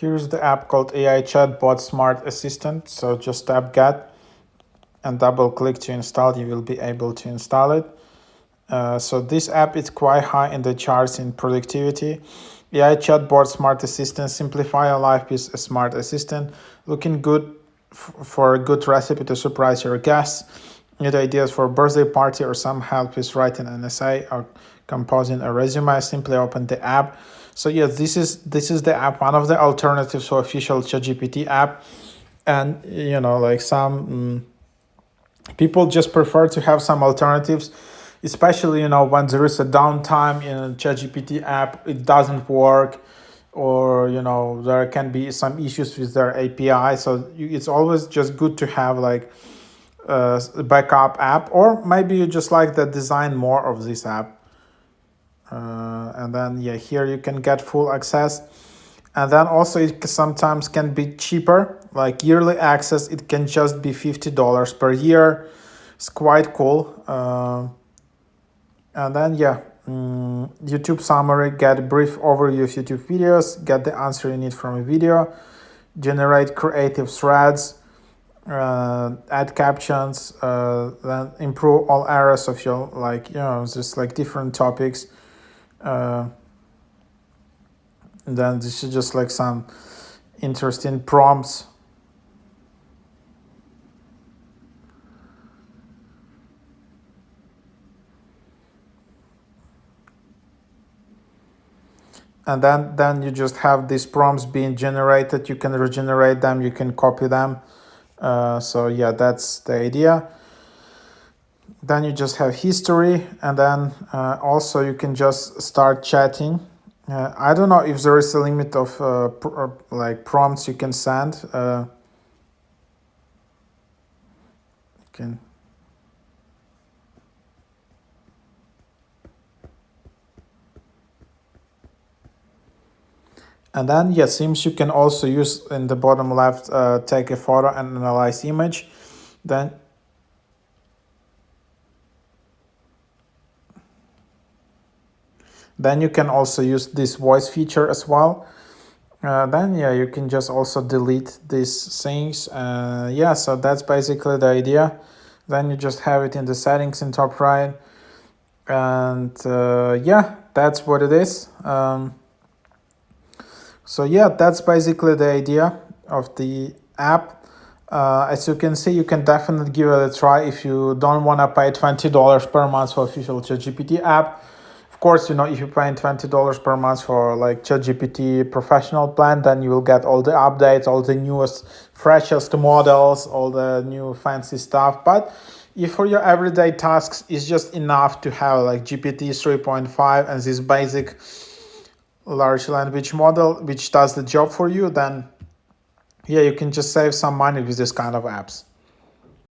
Here's the app called AI Chatbot Smart Assistant. So just tap Get and double click to install. You will be able to install it. So this app is quite high in the charts in productivity. AI Chatbot Smart Assistant, simplify your life with a smart assistant. Looking good for a good recipe to surprise your guests. Need ideas for a birthday party or some help with writing an essay or composing a resume? Simply open the app. So yeah, this is the app, one of the alternatives to official ChatGPT app. And you know, like some people just prefer to have some alternatives, especially when there is a downtime in a ChatGPT app, it doesn't work, or there can be some issues with their API. So it's always just good to have like a backup app, or maybe you just like the design more of this app. And then yeah, here you can get full access. And then also it sometimes can be cheaper, like yearly access. It can just be $50 per year. It's quite cool. And then yeah, YouTube summary, get a brief overview of YouTube videos, get the answer you need from a video, generate creative threads, add captions, then improve all areas of your just like different topics. And then this is just like some interesting prompts. And then you just have these prompts being generated. You can regenerate them, you can copy them. So yeah, that's the idea. Then you just have history, and then also you can just start chatting. I don't know if there is a limit of prompts you can send. Can And then yeah, seems you can also use in the bottom left, take a photo and analyze image. Then you can also use this voice feature as well. Then yeah, you can just also delete these things. Yeah, so that's basically the idea. Then you just have it in the settings in top right. And yeah, that's what it is. So yeah, that's basically the idea of the app. As you can see, you can definitely give it a try if you don't want to pay $20 per month for official ChatGPT app. Of course, if you're paying $20 per month for like ChatGPT professional plan, then you will get all the updates, all the newest, freshest models, all the new fancy stuff. But if for your everyday tasks, it's just enough to have like GPT 3.5 and this basic large language model, which does the job for you, then yeah, you can just save some money with this kind of apps.